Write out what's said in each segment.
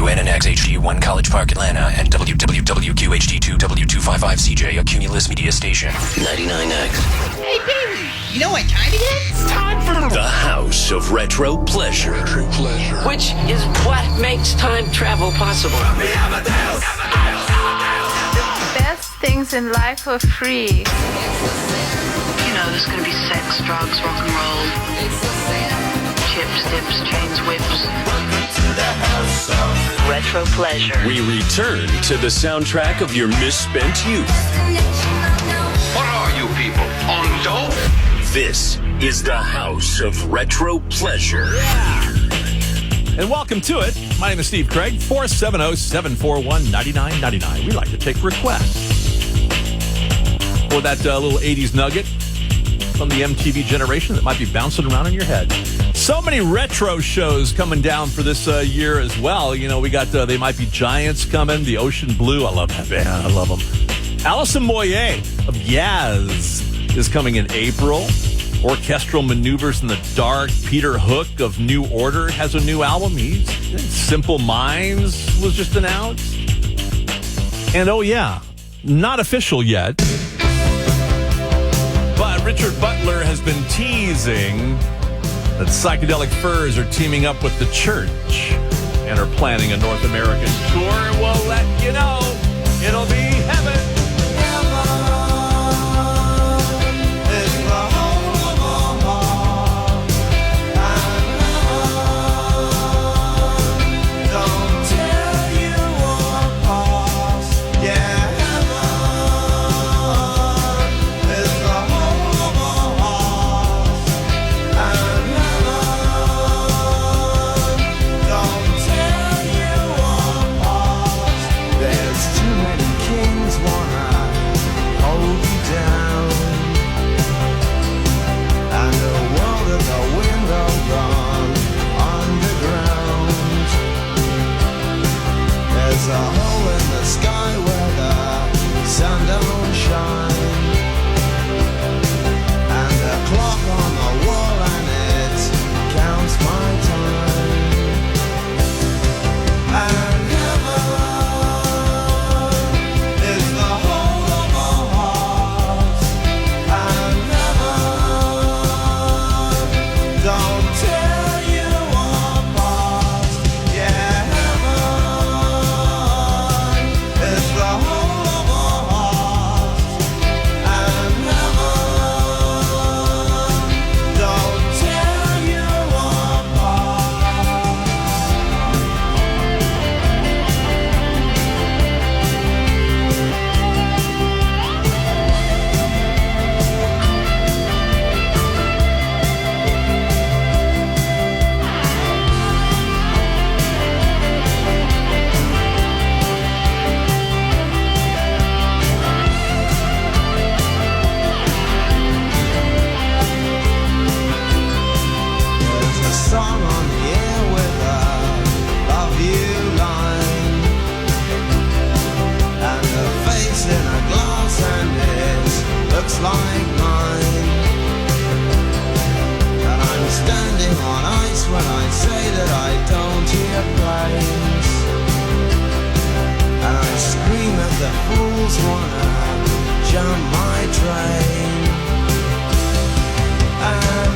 WNNX HD1 College Park, Atlanta, and WWWQHD2 W255CJ, a Cumulus media station. 99X. Hey, Pee-wee, you know what time it is? It's time for The House of Retro Pleasure. Which is what makes time travel possible. Best things in life are free. You know, there's going to be sex, drugs, rock and roll, chips, dips, chains, whips. Retro pleasure. We return to the soundtrack of your misspent youth. What are you people, on dope? This is the House of Retro Pleasure. And welcome to it. My name is Steve Craig, 470-741-9999. We like to take requests for that little 80s nugget from the MTV generation that might be bouncing around in your head. So many retro shows coming down for this year as well. You know, we got They Might Be Giants coming, the Ocean Blue. I love that band. I love them. Alison Moyet of Yaz is coming in April. Orchestral Maneuvers in the Dark. Peter Hook of New Order has a new album. Simple Minds was just announced. And oh yeah, not official yet, but Richard Butler has been teasing that Psychedelic Furs are teaming up with The Church and are planning a North American tour. We'll let you know. It'll be heaven. There's a hole in the sky where the sun don't shine, and a clock on the wall and it counts my time. And heaven is the whole of our hearts, and heaven don't tear you apart. Yeah. Song on the air with a love you line, and a face in a glass and it looks like mine. And I'm standing on ice when I say that I don't hear planes, and I scream at the fools wanna jump my train. And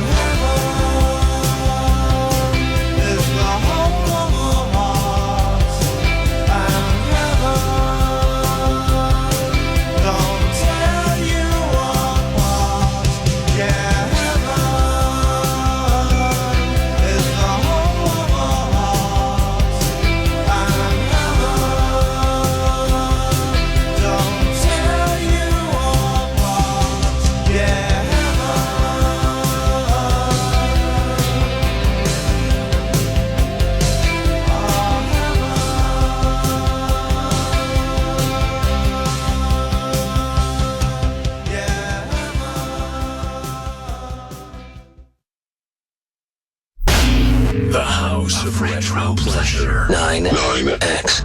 The House of Retro Pleasure. 9X.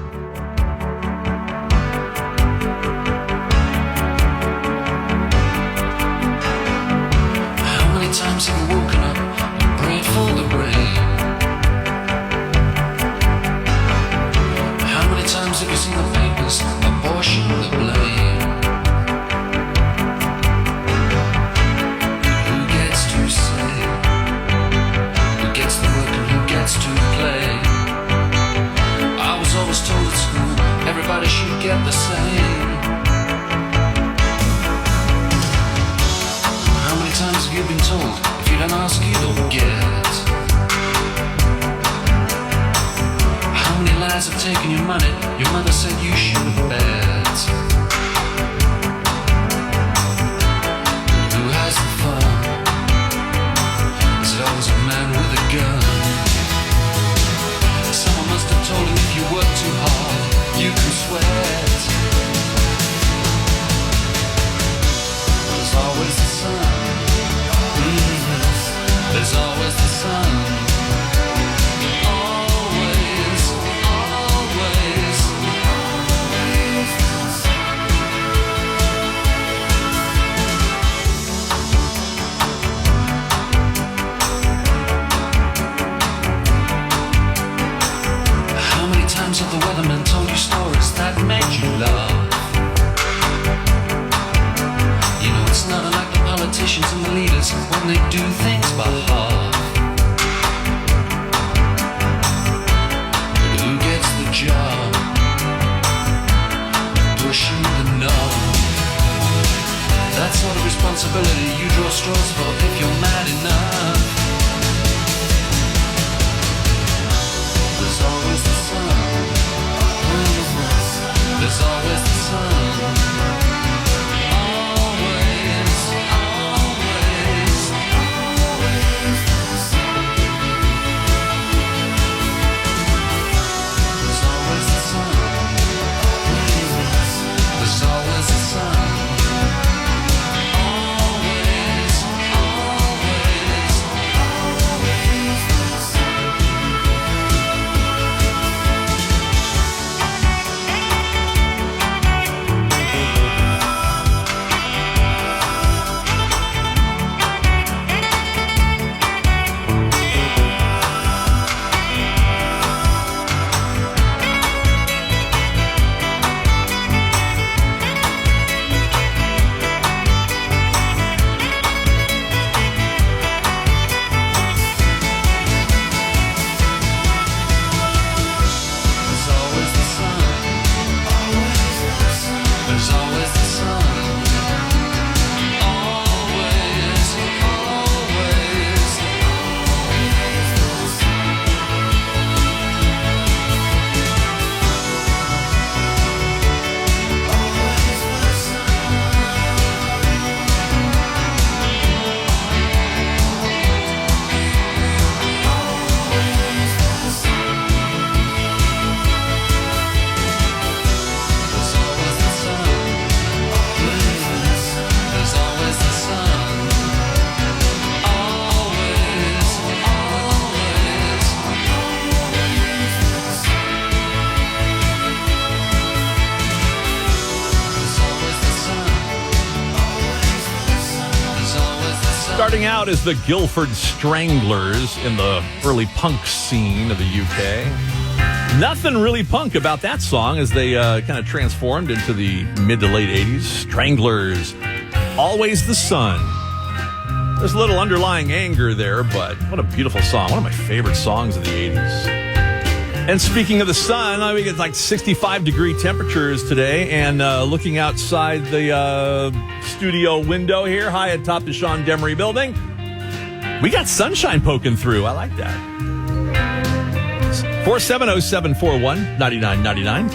How many times have you woken up and prayed for the rain? get the same. How many times have you been told, if you don't ask, you don't get? How many lies have taken your money? Your mother said you shouldn't bet. Who has the fun? Is it always a man with a gun? Someone must have told him if you work too hard, you can sweat. There's always the sun. There's always the sun. Of the weatherman told you stories that made you laugh. You know it's not unlike the politicians and the leaders when they do things by half. But who gets the job? Pushing the knob. That sort of responsibility you draw straws for if you're mad enough. There's always the sun. There's always the sun. Always, always, always the sun. There's always the sun. There's always the sun. Always, always, always the sun. Starting out as the Guildford Stranglers in the early punk scene of the UK. Nothing really punk about that song as they kind of transformed into the mid to late 80s. Stranglers, Always the Sun. There's a little underlying anger there, but what a beautiful song. One of my favorite songs of the 80s. And speaking of the sun, we get like 65-degree temperatures today. And looking outside the studio window here, high atop the Sean Demery building, we got sunshine poking through. I like that. 470-741-9999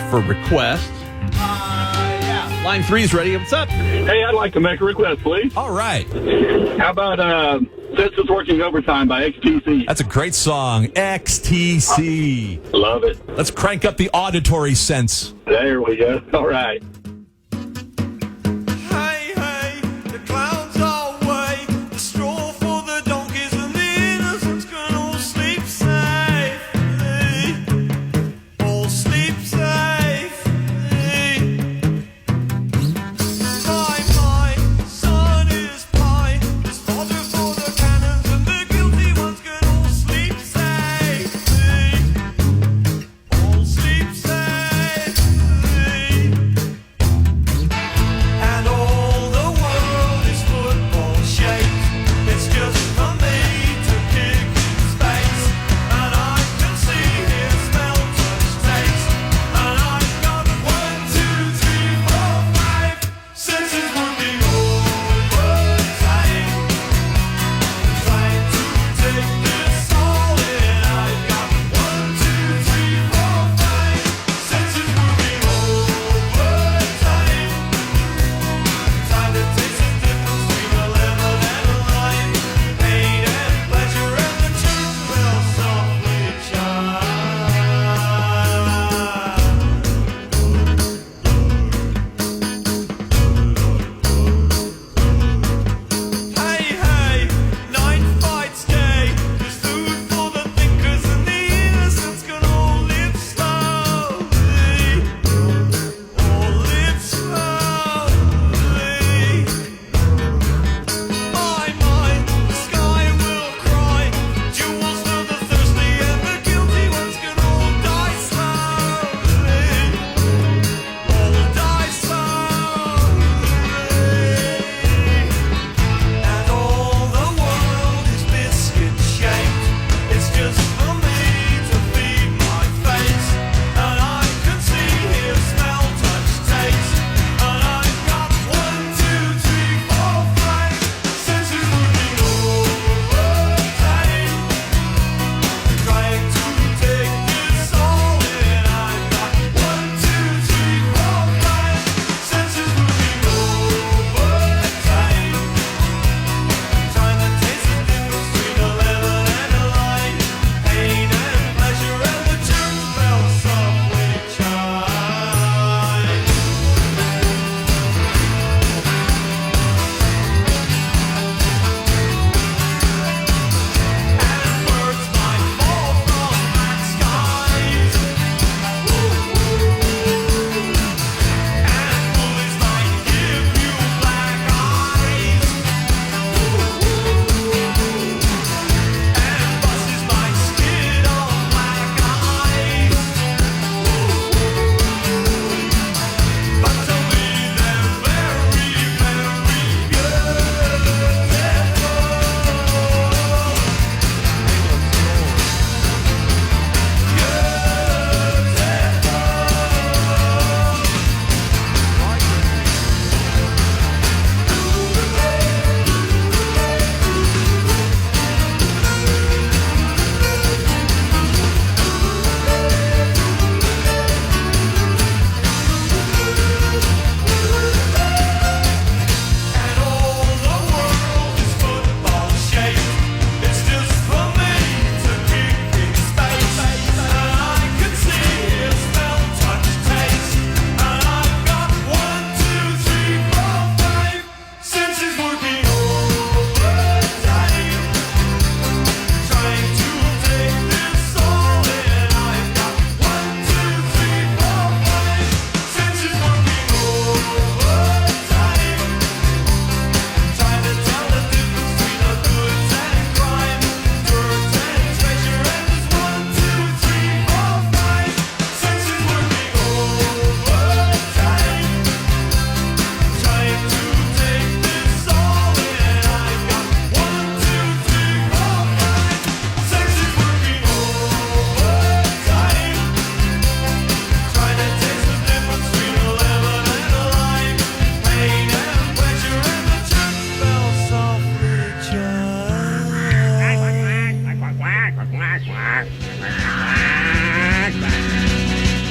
for requests. Yeah. Line 3's ready. What's up? Hey, I'd like to make a request, please. All right. How about Census Working Overtime by XTC? That's a great song. XTC. Love it. Let's crank up the auditory sense. There we go. All right.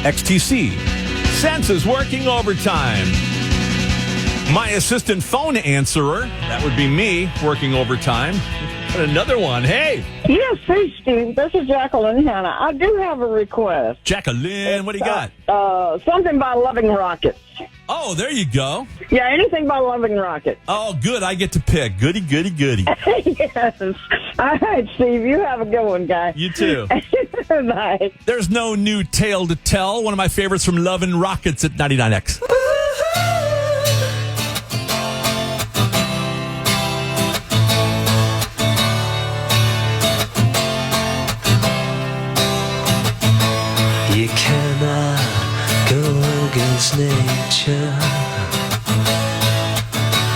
XTC. Senses working overtime. My assistant phone answerer, that would be me, working overtime. And another one, hey. Yes, hey, Steve. This is Jacqueline Hanna. I do have a request. Jacqueline, what do you got? Something by Loving Rockets. Oh, there you go. Yeah, anything by Loving Rockets. Oh, good. I get to pick. Goody, goody, goody. Yes. All right, Steve. You have a good one, guy. You too. Bye. There's no new tale to tell. One of my favorites from Loving Rockets at 99X. You cannot go against nature,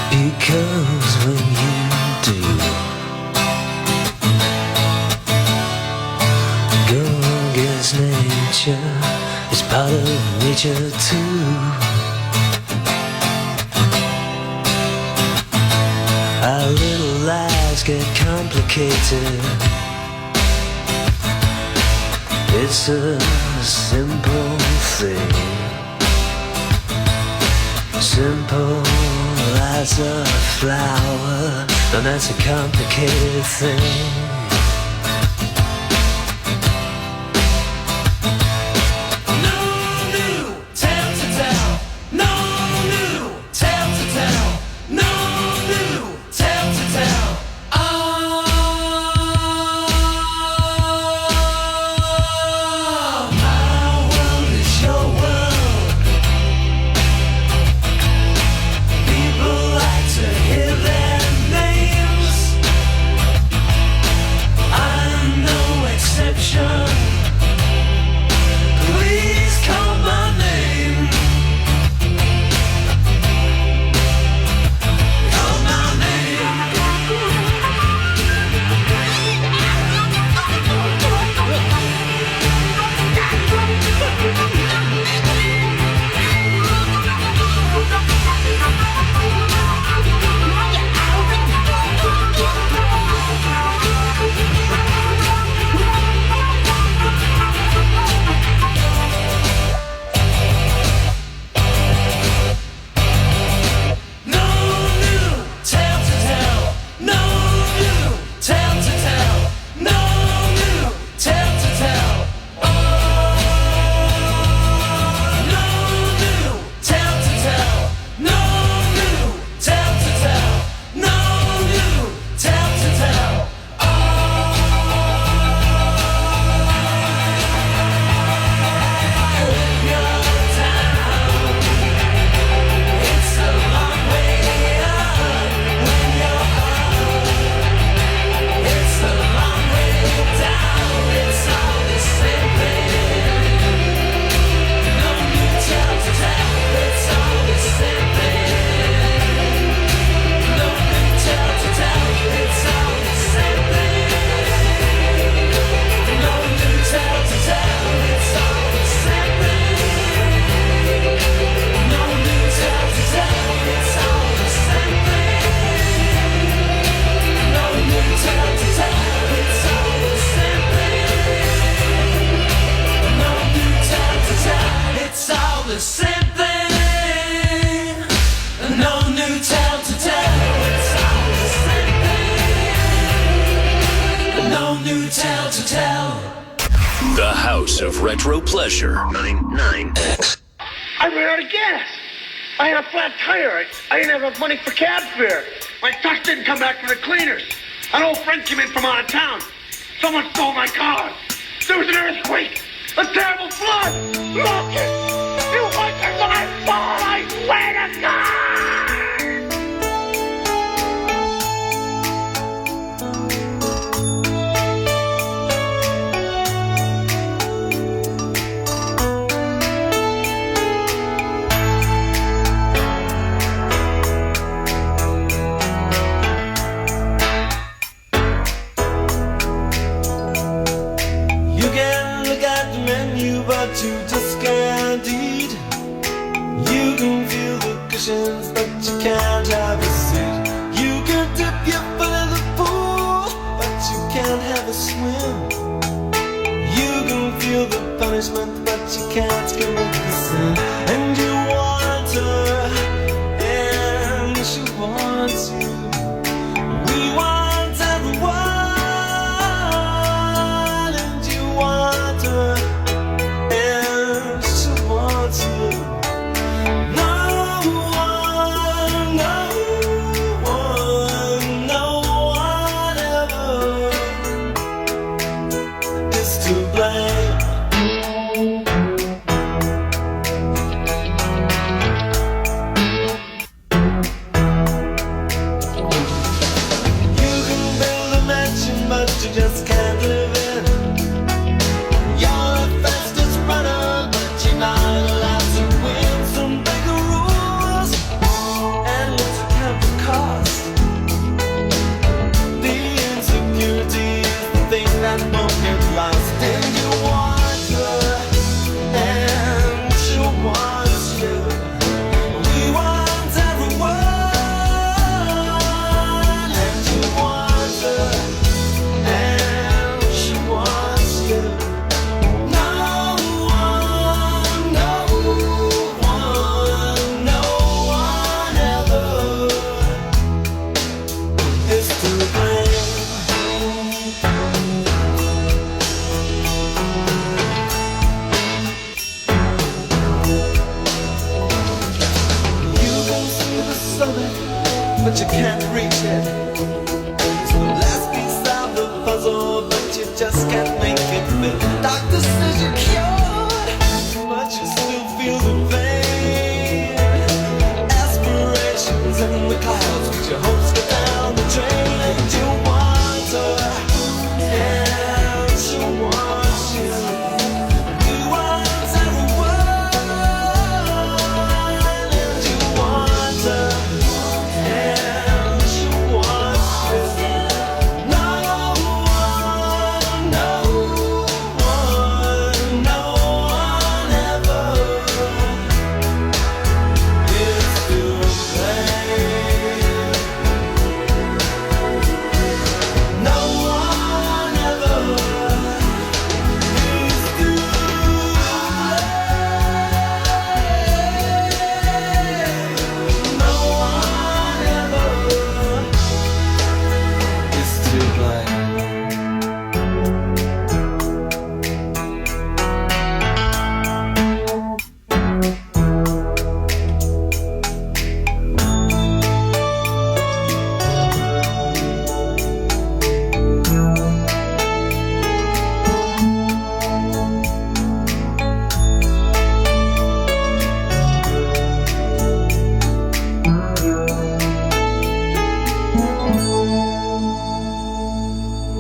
because when you do go against nature, it's part of nature too. Our little lives get complicated. It's a simple thing, simple as a flower, and that's a complicated thing. No new tale to tell. No new tale to tell. No new tale to tell. Please call my name. Call my name. No new tale to tell. No new tale to tell. No new tale to tell. Oh, no new tale to tell. No new tale to tell. No new tale to tell. It's a long way up when you're home. It's a long way down. It's all the same thing. No new tale to tell. It's all the same thing. No new tale to tell. It's all the same thing. No new tale to tell. It's all the same thing. No new tale to tell. It's all the same thing. No new tale to tell. It's all the same thing. No new tale to tell. It's all the same thing. No new tale to tell. It's all the same thing. No new tale to tell. The House of Retro Pleasure. 99X. I ran out of gas. I had a flat tire. I didn't have enough money for cab fare. My truck didn't come back from the cleaners. An old friend came in from out of town. Someone stole my car. There was an earthquake. A terrible flood. Look it. It wasn't my fault. I swear to God. You can look at the menu, but you just can't eat. You can feel the cushions, but you can't have a seat. You can dip your foot in the pool, but you can't have a swim. You can feel the punishment, but but you can't commit the sin. And you want her, and she wants you. We want everyone, and you want her, and she wants you. No one ever is to blame. You can build a mansion, but you just can't live in. You're the fastest runner, but you're not allowed to win. So break the rules, and let's count the cost. The insecurity is the thing that won't get lost. And you want her, and she wants you. We want everyone, and you want her, and she wants you. No one ever is to blame. You can see the summit, but you can't reach it. It's the last piece of the puzzle, but you just can't make it fit. Doctor says you're cured, but you still feel the pain. Aspirations in the clouds, but your hopes go down the drain. And you want her, and she wants you. We want everyone, and you want her, and she wants you. No one ever is to blame. No one ever is to blame. No one ever is to blame.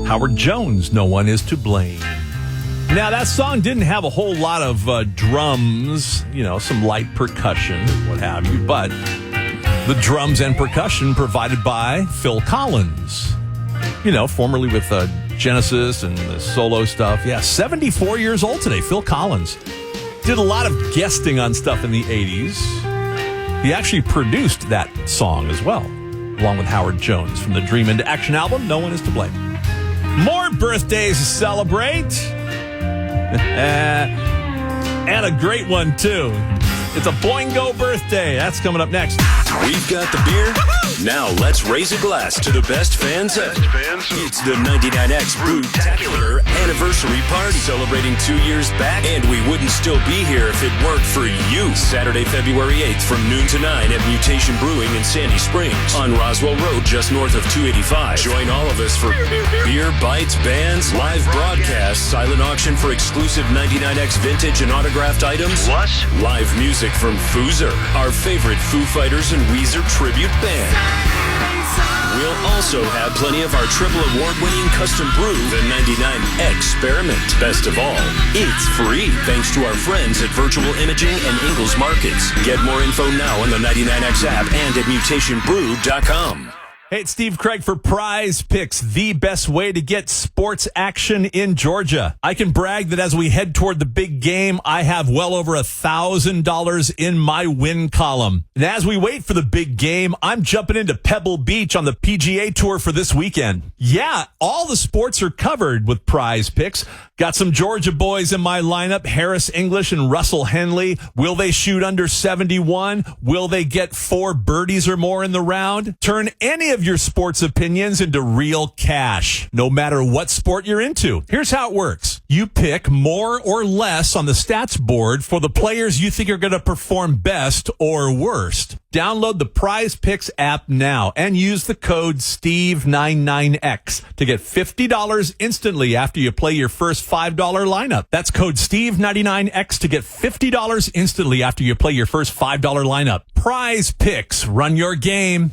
Howard Jones, No One Is to Blame. Now, that song didn't have a whole lot of drums, some light percussion, what have you, but the drums and percussion provided by Phil Collins, formerly with Genesis and the solo stuff. Yeah, 74 years old today, Phil Collins. Did a lot of guesting on stuff in the 80s. He actually produced that song as well, along with Howard Jones from the Dream Into Action album, No One Is to Blame. More birthdays to celebrate. And a great one, too. It's a Boingo birthday. That's coming up next. We've got the beer. Now let's raise a glass to the best fans ever. It's the 99X Brewtacular Anniversary Party, celebrating 2 years back, and we wouldn't still be here if it weren't for you. Saturday, February 8th from noon to 9 at Mutation Brewing in Sandy Springs on Roswell Road, just north of 285. Join all of us for beer, bites, bands, live broadcasts, silent auction for exclusive 99X vintage and autographed items, plus live music from Foozer, our favorite Foo Fighters and Weezer tribute band. We'll also have plenty of our triple award-winning custom brew, the 99 Experiment. Best of all, it's free thanks to our friends at Virtual Imaging and Ingalls Markets. Get more info now on the 99X app and at mutationbrew.com. Hey, it's Steve Craig for Prize Picks, the best way to get sports action in Georgia. I can brag that as we head toward the big game, I have well over $1,000 in my win column. And as we wait for the big game, I'm jumping into Pebble Beach on the PGA Tour for this weekend. Yeah, all the sports are covered with Prize Picks. Got some Georgia boys in my lineup, Harris English and Russell Henley. Will they shoot under 71? Will they get 4 birdies or more in the round? Turn any of your sports opinions into real cash, no matter what sport you're into. Here's how it works. You pick more or less on the stats board for the players you think are going to perform best or worst. Download the Prize Picks app now and use the code STEVE99X to get $50 instantly after you play your first $5 lineup. That's code STEVE99X to get $50 instantly after you play your first $5 lineup. Prize Picks. Run your game.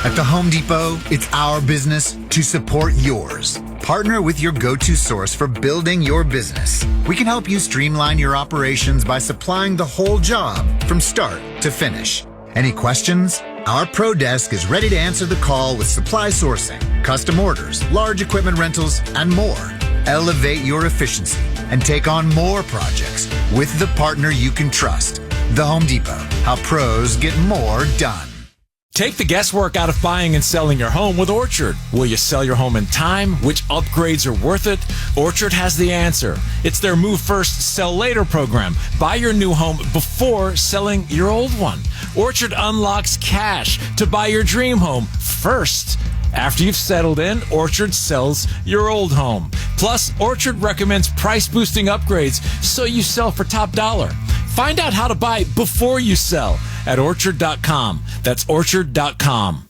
At the Home Depot, it's our business to support yours. Partner with your go-to source for building your business. We can help you streamline your operations by supplying the whole job from start to finish. Any questions? Our Pro Desk is ready to answer the call with supply sourcing, custom orders, large equipment rentals, and more. Elevate your efficiency and take on more projects with the partner you can trust. The Home Depot. How pros get more done. Take the guesswork out of buying and selling your home with Orchard. Will you sell your home in time? Which upgrades are worth it? Orchard has the answer. It's their Move First, Sell Later program. Buy your new home before selling your old one. Orchard unlocks cash to buy your dream home first. After you've settled in, Orchard sells your old home. Plus, Orchard recommends price-boosting upgrades so you sell for top dollar. Find out how to buy before you sell at Orchard.com. That's Orchard.com.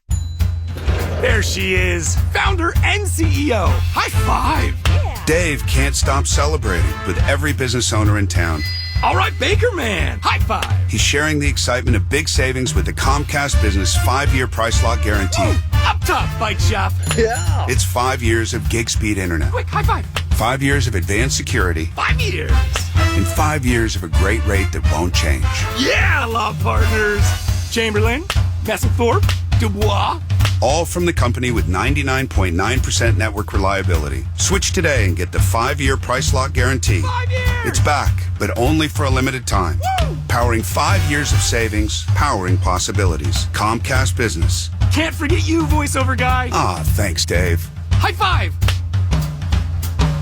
There she is, founder and CEO. High five. Yeah. Dave can't stop celebrating with every business owner in town. All right, Baker Man, high five. He's sharing the excitement of big savings with the Comcast Business 5-year price lock guarantee. Oh, up top, bite shop. Yeah. It's 5 years of gig speed internet. Quick, high five. 5 years of advanced security. 5 years. And 5 years of a great rate that won't change. Yeah, law partners. Chamberlain, Messingthorpe, Dubois. All from the company with 99.9% network reliability. Switch today and get the 5-year price lock guarantee. 5 years. It's back, but only for a limited time. Woo! Powering 5 years of savings, powering possibilities. Comcast Business. Can't forget you, voiceover guy. Ah, thanks, Dave. High five.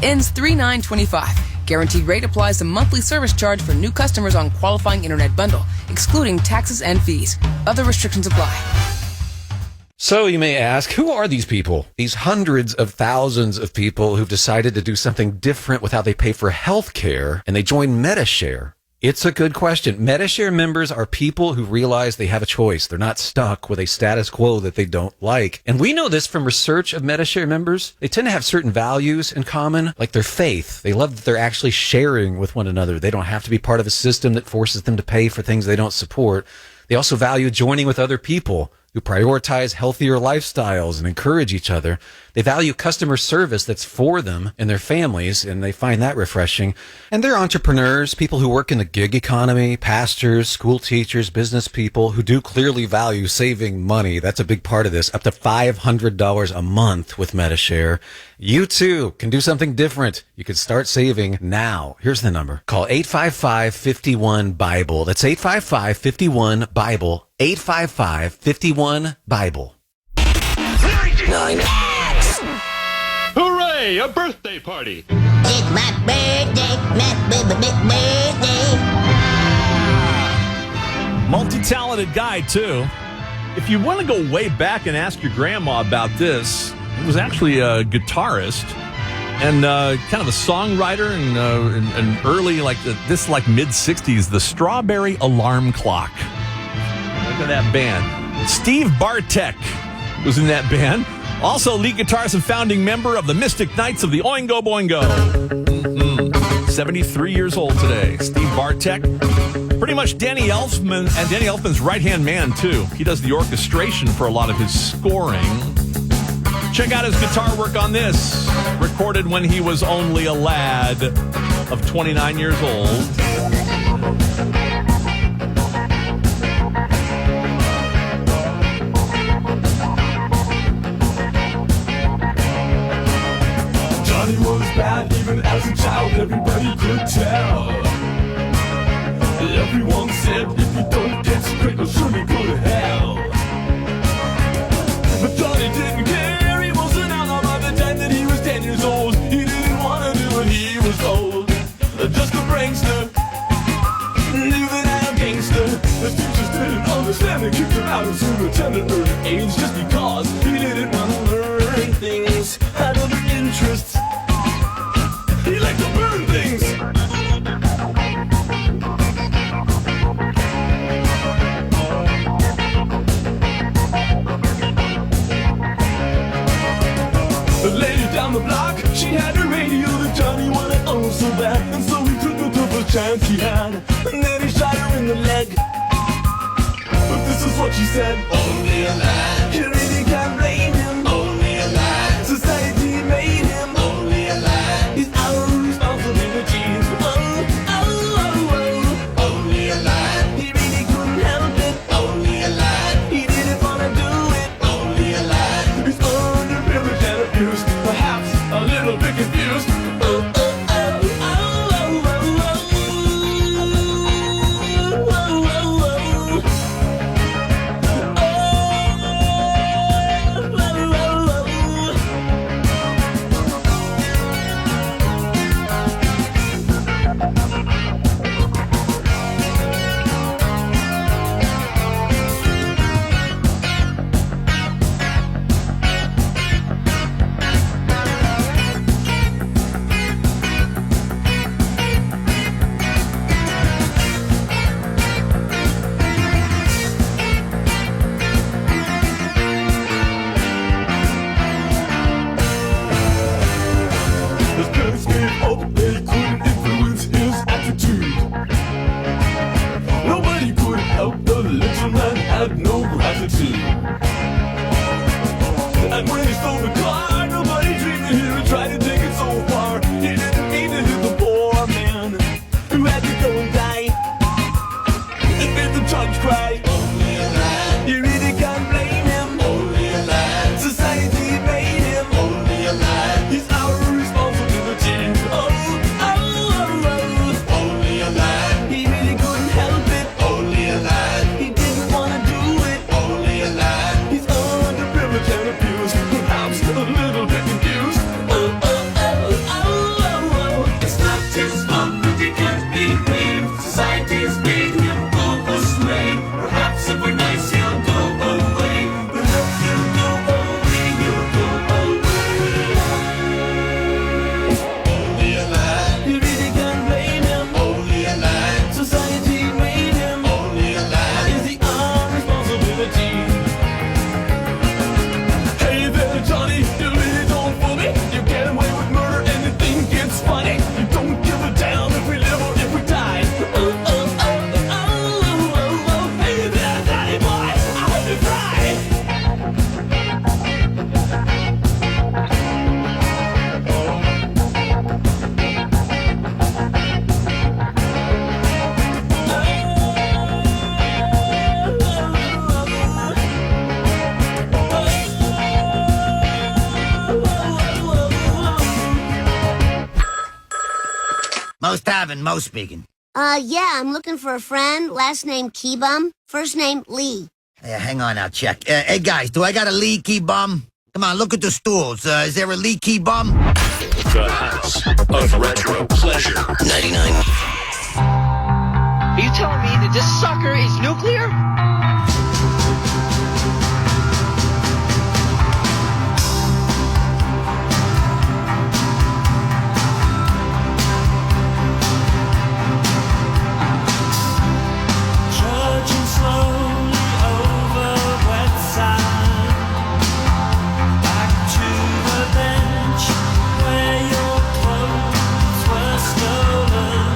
Ends 3/9/25. Guaranteed rate applies to monthly service charge for new customers on qualifying internet bundle, excluding taxes and fees. Other restrictions apply. So you may ask, who are these people? These hundreds of thousands of people who've decided to do something different with how they pay for health care, and they join Medi-Share. It's a good question. Medi-Share members are people who realize they have a choice. They're not stuck with a status quo that they don't like. And we know this from research of Medi-Share members. They tend to have certain values in common, like their faith. They love that they're actually sharing with one another. They don't have to be part of a system that forces them to pay for things they don't support. They also value joining with other people who prioritize healthier lifestyles and encourage each other. They value customer service that's for them and their families, and they find that refreshing. And they're entrepreneurs, people who work in the gig economy, pastors, school teachers, business people who do clearly value saving money. That's a big part of this, up to $500 a month with Medi-Share. You too can do something different. You can start saving now. Here's the number. Call 855-51-BIBLE. That's 855-51-BIBLE. 855-51-BIBLE. 9X. Hooray, a birthday party. It's my birthday, Multi-talented guy, too. If you want to go way back and ask your grandma about this, he was actually a guitarist and kind of a songwriter and early, like mid-'60s, the Strawberry Alarm Clock. Look at that band. Steve Bartek was in that band. Also lead guitarist and founding member of the Mystic Knights of the Oingo Boingo. 73 years old today. Steve Bartek. Pretty much Danny Elfman, and Danny Elfman's right-hand man, too. He does the orchestration for a lot of his scoring. Check out his guitar work on this. Recorded when he was only a lad of 29 years old. Johnny was bad even as a child, everybody could tell. Everyone said if you don't get straight, you'll surely go to hell. But Johnny didn't care, he wasn't out by the time that he was 10 years old. He didn't want to do chose to attend an early age just because he didn't want to learn things, had other interests. He liked to burn things. The lady down the block, she had her radio that Johnny wanted oh so bad, and so he took the first chance he had, and then he shot her in the leg. But this is what she said: only a lie. You really can't blame him. Only a lie. Society made him. Only a lie. He's our responsibility. Oh, oh, oh, oh. Only a lie. He really couldn't help it. Only a lie. He didn't wanna do it. Only a lie. He's underprivileged and abused, perhaps a little bit confused. Oh, oh, oh, oh, oh, oh, oh, oh, oh, oh. His parents gave up, they couldn't influence his attitude. Nobody could help the little man had no gratitude. And when he stole the car, nobody dreamed that he would try to take it so far. He didn't mean to hit the poor man who had to go and die. It made the judge cry. Only a lie. You really can't blame him. Only a lie. Society made him. Only a lie. He's our responsibility. Oh, oh, oh, oh. Only a lie. He really couldn't help it. Only a lie. He didn't wanna do it. Only a lie. He's underprivileged and abused, perhaps a little bit confused. Oh, oh, oh, oh, oh, oh. It's not his fault that he can't be blamed. Society's made him go astray. Perhaps if we're nice, he'll go away. Perhaps he'll go away. He'll go away. Only a lie. You really can't blame him. Only a lie. Society made him. Only a lie. Is he our responsibility? Hey there, Johnny, you really don't fool me. You get away with murder and you think it's funny. You don't give a damn if we live or if we die. Oh, oh, oh, oh, oh, oh, oh. Hey there, Daddy boy, I hope you cry. Most having, most speaking. Yeah, I'm looking for a friend. Last name Keybum. First name Lee. Yeah, hang on, I'll check. Hey, guys, do I got a leaky bum? Come on, look at the stools. Is there a leaky bum? The House of Retro Pleasure. 99. Are you telling me that this sucker is nuclear? Trudging slowly over wet sand, back to the bench where your clothes were stolen.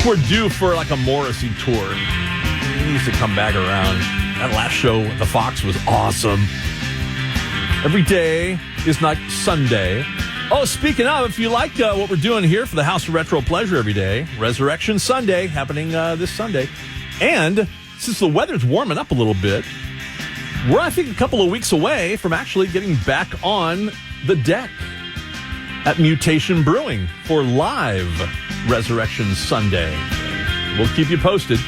think we're due for like a Morrissey tour. He needs to come back around. That last show at the Fox was awesome. Every day is not Sunday. Oh, speaking of, if you like what we're doing here for the House of Retro Pleasure every day, Resurrection Sunday happening this Sunday. And since the weather's warming up a little bit, we're, I think, a couple of weeks away from actually getting back on the deck at Mutation Brewing for live Resurrection Sunday. We'll keep you posted.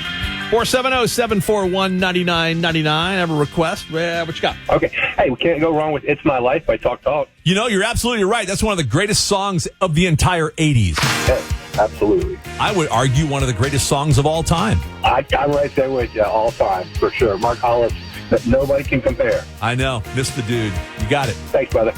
470-741-9999. Have a request? What you got? Okay. Hey, we can't go wrong with It's My Life by Talk Talk. You know, you're absolutely right. That's one of the greatest songs of the entire 80s. Yes, absolutely. I would argue one of the greatest songs of all time. I'm right there with you all time, for sure. Mark Hollis, that nobody can compare. I know. Miss the dude. You got it. Thanks, brother.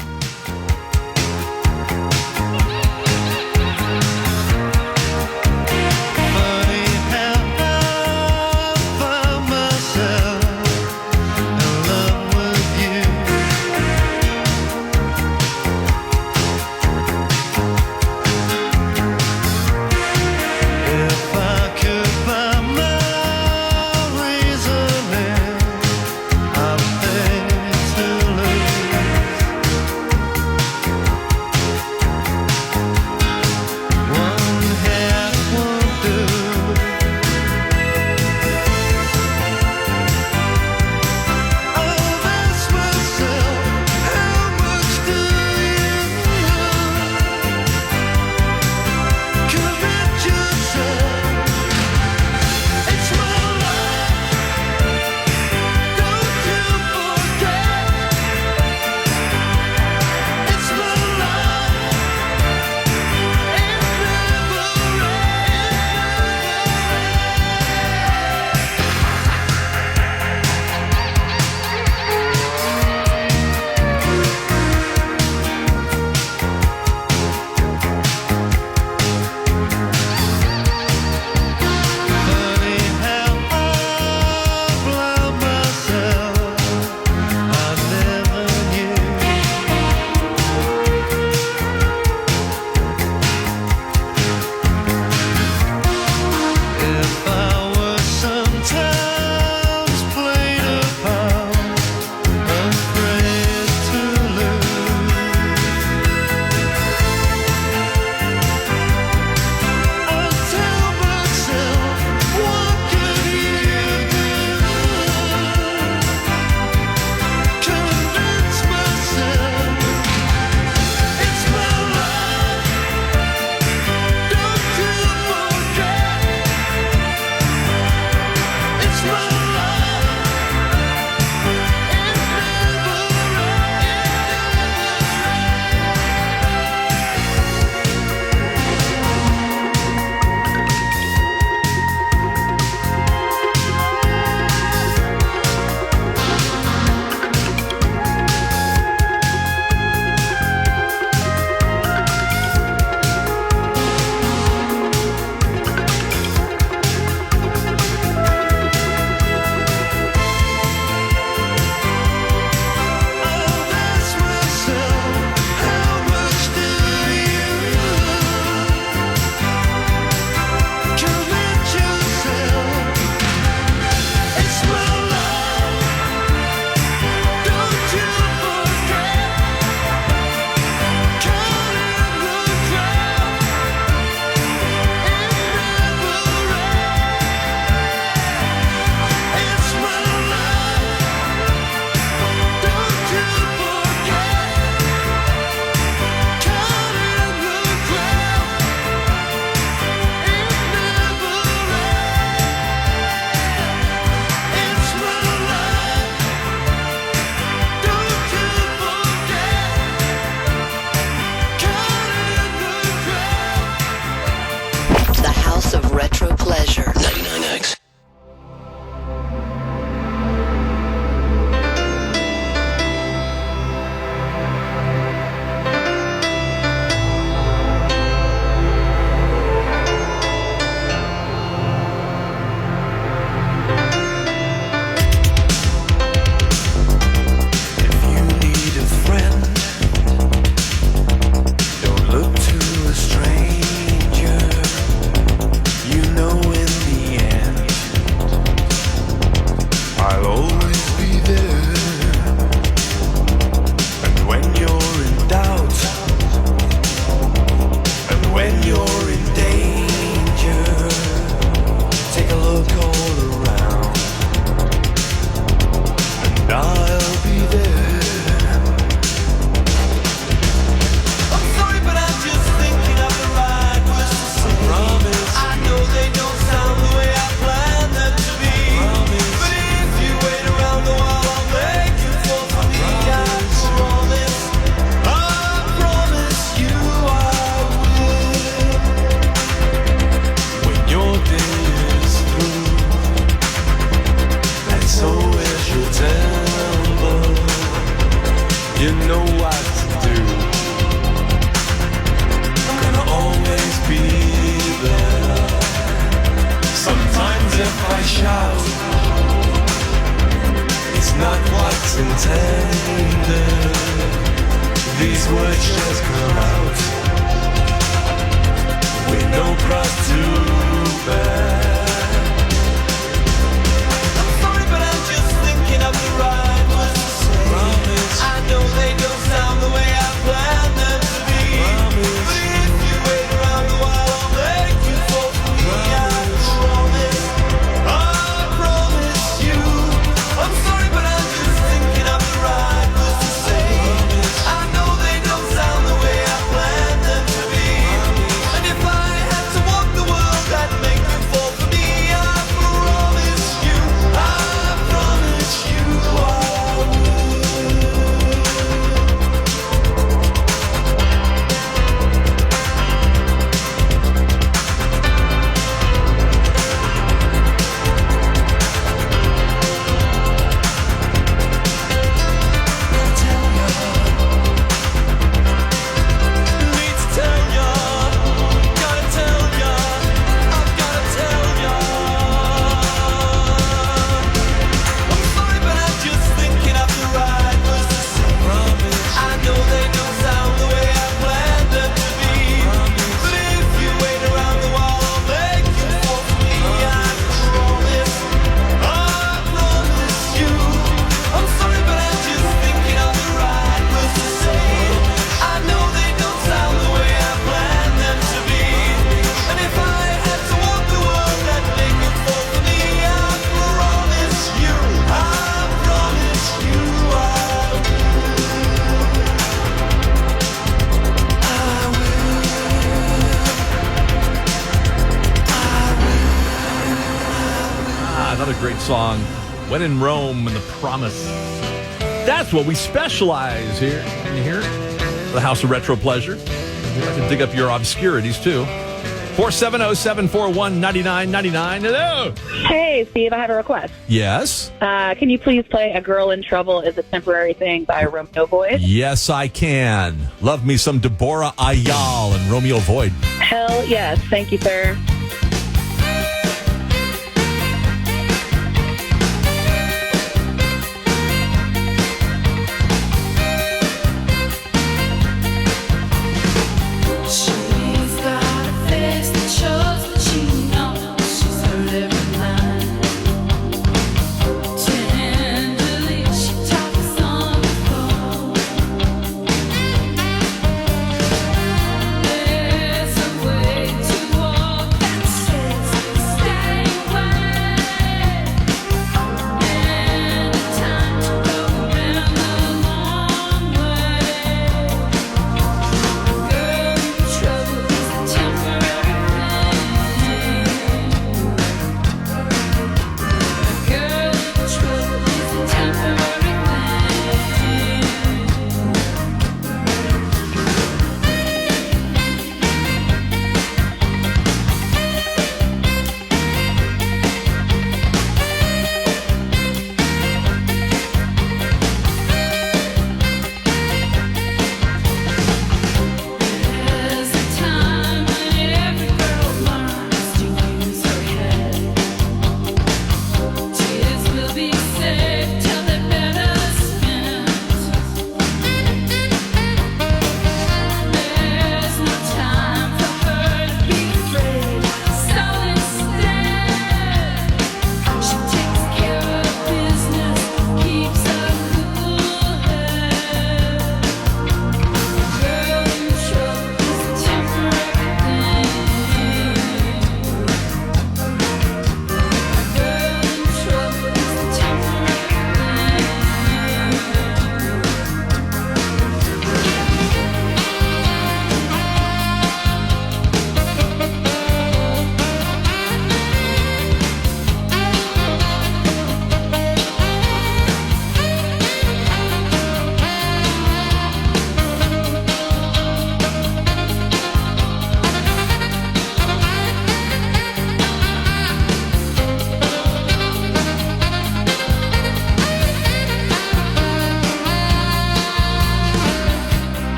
always be there. And when you're in doubt, and when you're in danger, take a look all around, and I'll be there. I'm sorry, but I'm just thinking of the right words to say. Promise. I know they don't sound the way I planned them to be. Promise. But if you wait around a while, I'll make you fall for me. I promise. I promise you I will. When your day is through, and so is your temper, you know what to do. I'm gonna always be there. Sometimes if I shout, it's not what's intended. These words just come out with no cross to bear. I'm sorry, but I'm just thinking of the right words to say. Promise. I know they don't sound the way I planned them to be. Promise. But if you wait around a while, I'll make you fall for me. Promise. I promise you. I'm sorry, but I'm just thinking of the right words to say. Promise. I know they don't sound the way I planned them to be. Promise. And if I had to walk the world, I'd make you fall for me. I promise you. I promise you I will. Need to tell ya, gotta tell ya, I've gotta tell ya. I'm sorry, but I'm just thinking of the right words to say. Promise. I know they don't sound the way I planned them to be. Promise. But if you wait around a while, I'll make you fall for me. I promise. I promise you. I'm sorry, but I'm just thinking of the right words to say. I know they don't sound the way I planned them to be. And if I had to walk the world, I'd make you fall for me. I promise you. I promise you I Another great song. When in Rome and the Promise. That's what we specialize here. Can you hear it? The House of Retro Pleasure. I can dig up your obscurities too. 470-741-9999. Hello. Hey, Steve, I have a request. Yes. Can you please play A Girl in Trouble is a Temporary Thing by Romeo Void? Yes, I can. Love me some Deborah Ayal and Romeo Void. Hell yes. Thank you, sir. She's got a face that shows that she knows she's heard every line. Tenderly, she talks on the phone. There's a way to walk that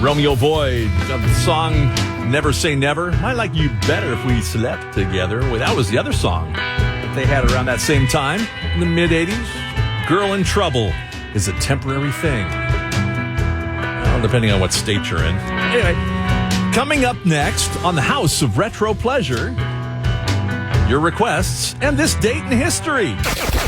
Romeo Void, the song Never Say Never. Might like you better if we slept together. Well, that was the other song that they had around that same time in the mid-'80s. Girl in Trouble is a temporary thing. Well, depending on what state you're in. Anyway, coming up next on the House of Retro Pleasure, your requests and this date in history.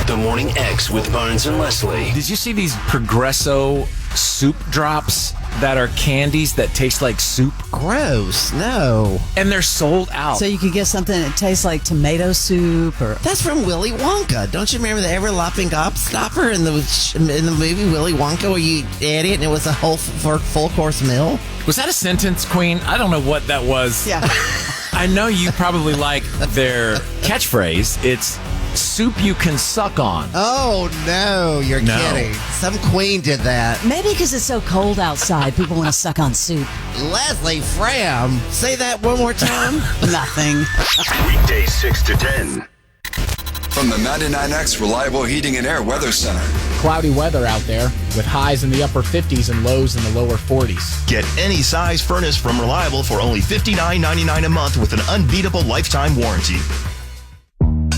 The Morning X with Barnes and Leslie. Did you see these Progresso soup drops that are candies that taste like soup? Gross. No. And they're sold out. So you could get something that tastes like tomato soup or... That's from Willy Wonka. Don't you remember the ever-lapping gobstopper in the movie Willy Wonka where you ate it and it was a whole full-course meal? Was that a sentence, Queen? I don't know what that was. Yeah. I know you probably like their catchphrase. It's soup you can suck on. Oh, no, you're kidding. Some queen did that. Maybe because it's so cold outside, people want to suck on soup. Leslie Fram, say that one more time. Nothing. Weekdays 6 to 10. From the 99X Reliable Heating and Air Weather Center. Cloudy weather out there with highs in the upper 50s and lows in the lower 40s. Get any size furnace from Reliable for only $59.99 a month with an unbeatable lifetime warranty.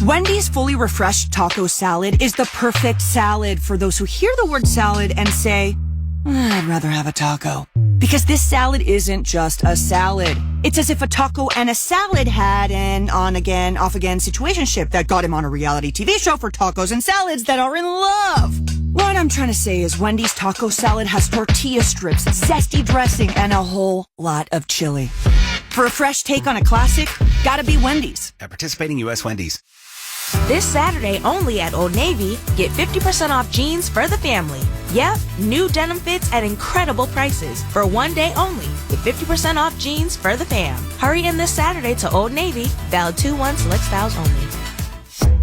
Wendy's fully refreshed taco salad is the perfect salad for those who hear the word salad and say, I'd rather have a taco. Because this salad isn't just a salad. It's as if a taco and a salad had an on-again, off-again situationship that got him on a reality TV show for tacos and salads that are in love. What I'm trying to say is Wendy's taco salad has tortilla strips, zesty dressing, and a whole lot of chili. For a fresh take on a classic, gotta be Wendy's. At participating U.S. Wendy's. This Saturday only at Old Navy, get 50% off jeans for the family. Yep, new denim fits at incredible prices for one day only with 50% off jeans for the fam. Hurry in this Saturday to Old Navy, valid 2-1 select styles only.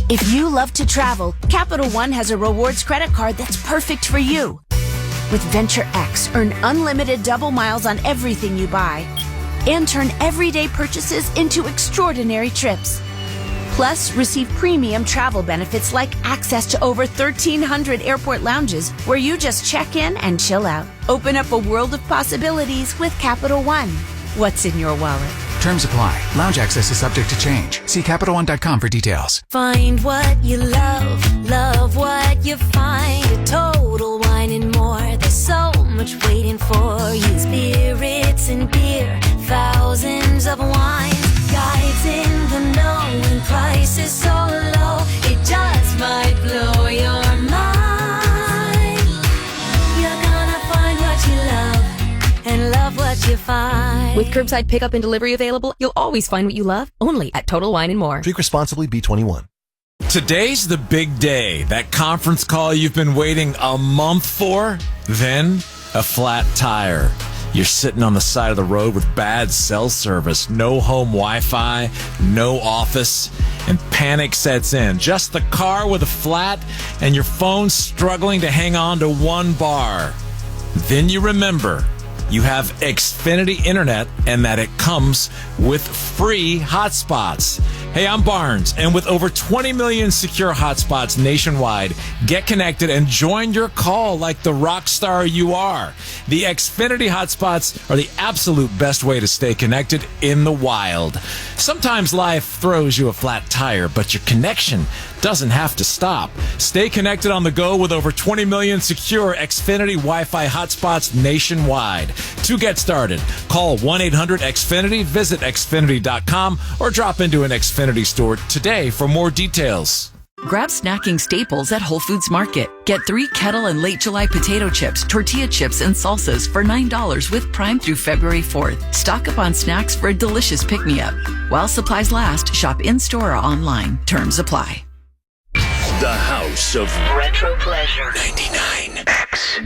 If you love to travel, Capital One has a rewards credit card that's perfect for you. With Venture X, earn unlimited double miles on everything you buy and turn everyday purchases into extraordinary trips. Plus, receive premium travel benefits like access to over 1,300 airport lounges where you just check in and chill out. Open up a world of possibilities with Capital One. What's in your wallet? Terms apply. Lounge access is subject to change. See CapitalOne.com for details. Find what you love, love what you find. A Total Wine and More. There's so much waiting for you. Spirits and beer, thousands of wines. Guides in the know and prices so low, it just might blow your mind. You're gonna find what you love and love what you find. With curbside pickup and delivery available, you'll always find what you love only at Total Wine and More. Drink responsibly, B21. Today's the big day. That conference call you've been waiting a month for, then a flat tire. You're sitting on the side of the road with bad cell service, no home Wi-Fi, no office, and panic sets in. Just the car with a flat and your phone struggling to hang on to one bar. Then you remember you have Xfinity Internet and that it comes with free hotspots. Hey, I'm Barnes, and with over 20 million secure hotspots nationwide, get connected and join your call like the rock star you are. The Xfinity hotspots are the absolute best way to stay connected in the wild. Sometimes life throws you a flat tire, but your connection doesn't have to stop. Stay connected on the go with over 20 million secure Xfinity Wi-Fi hotspots nationwide. To get started, call 1-800-XFINITY, visit Xfinity.com, or drop into an Xfinity store today for more details. Grab snacking staples at Whole Foods Market. Get 3 Kettle and Late July potato chips, tortilla chips, and salsas for $9 with Prime through February 4th. Stock up on snacks for a delicious pick-me-up. While supplies last, shop in-store or online. Terms apply. The House of Retro Pleasure. 99X.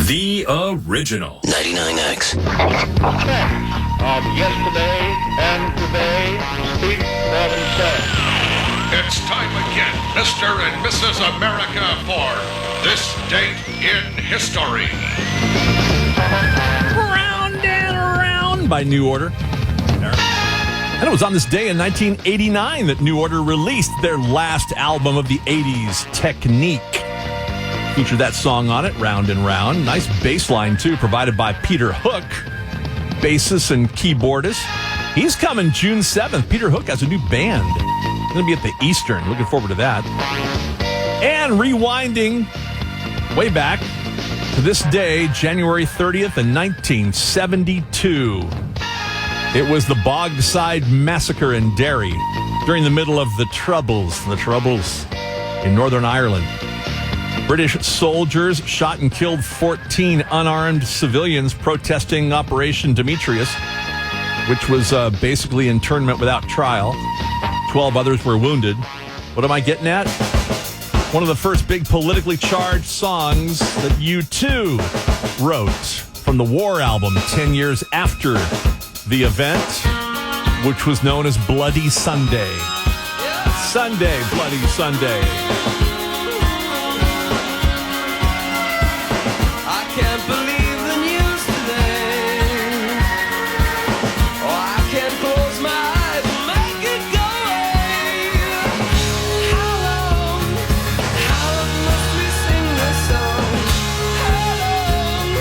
The original. 99X. Of yesterday and today speak for themselves. It's time again, Mr. and Mrs. America, for This Date in History. Round and Around by New Order. And it was on this day in 1989 that New Order released their last album of the 80s, Technique. Featured that song on it, Round and Round. Nice bass line, too, provided by Peter Hook, bassist and keyboardist. He's coming June 7th. Peter Hook has a new band. He's going to be at the Eastern. Looking forward to that. And rewinding way back to this day, January 30th in 1972. It was the Bogside Massacre in Derry during the middle of the Troubles in Northern Ireland. British soldiers shot and killed 14 unarmed civilians protesting Operation Demetrius, which was basically internment without trial. 12 others were wounded. What am I getting at? One of the first big politically charged songs that U2 wrote from the War album 10 years after the event, which was known as Bloody Sunday. Sunday, Bloody Sunday. I can't believe the news today. Oh, I can't close my eyes and make it go away. How long must we sing this song? How long?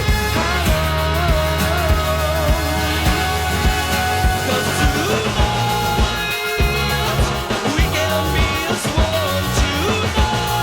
'Cause tonight we can be as one tonight.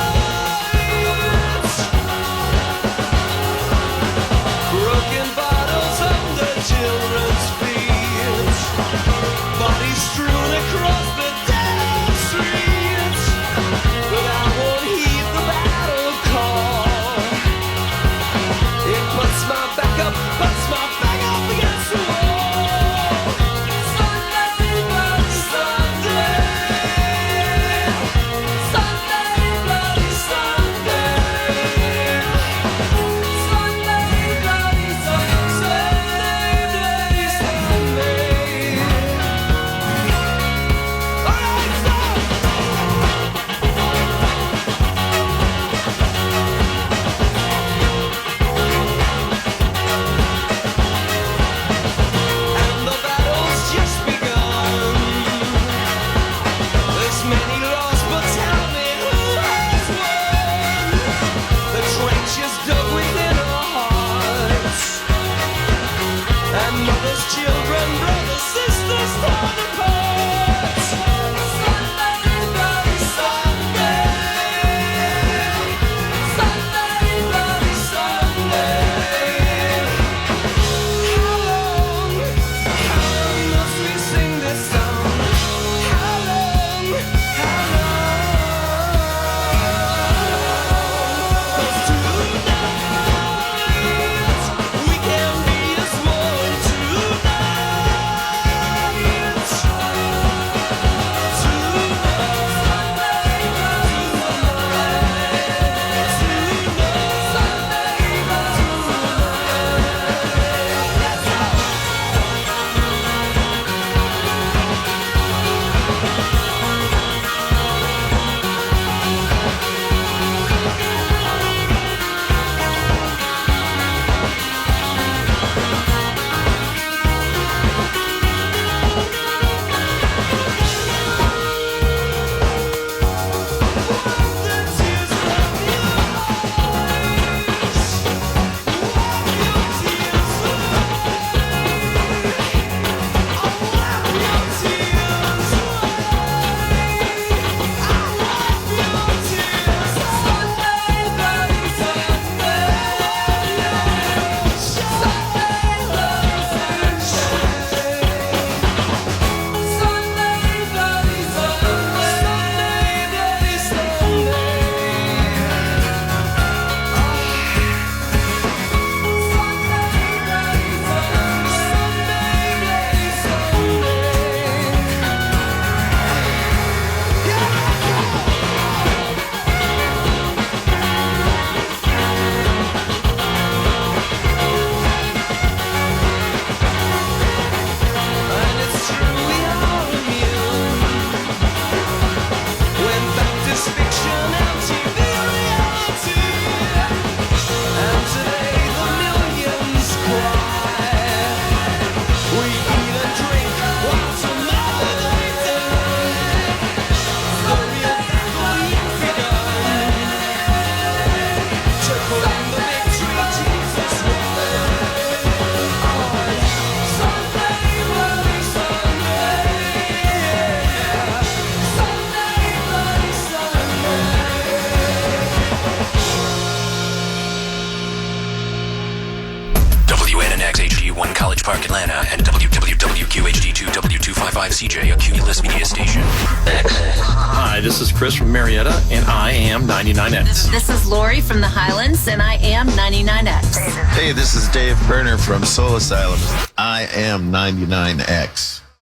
W1 College Park, Atlanta, and WWWQHD2 W255CJ, a Cumulus media station. Hi, this is Chris from Marietta, and I am 99X. This is Lori from the Highlands, and I am 99X. Hey, this is Dave Berner from Soul Asylum. I am 99X.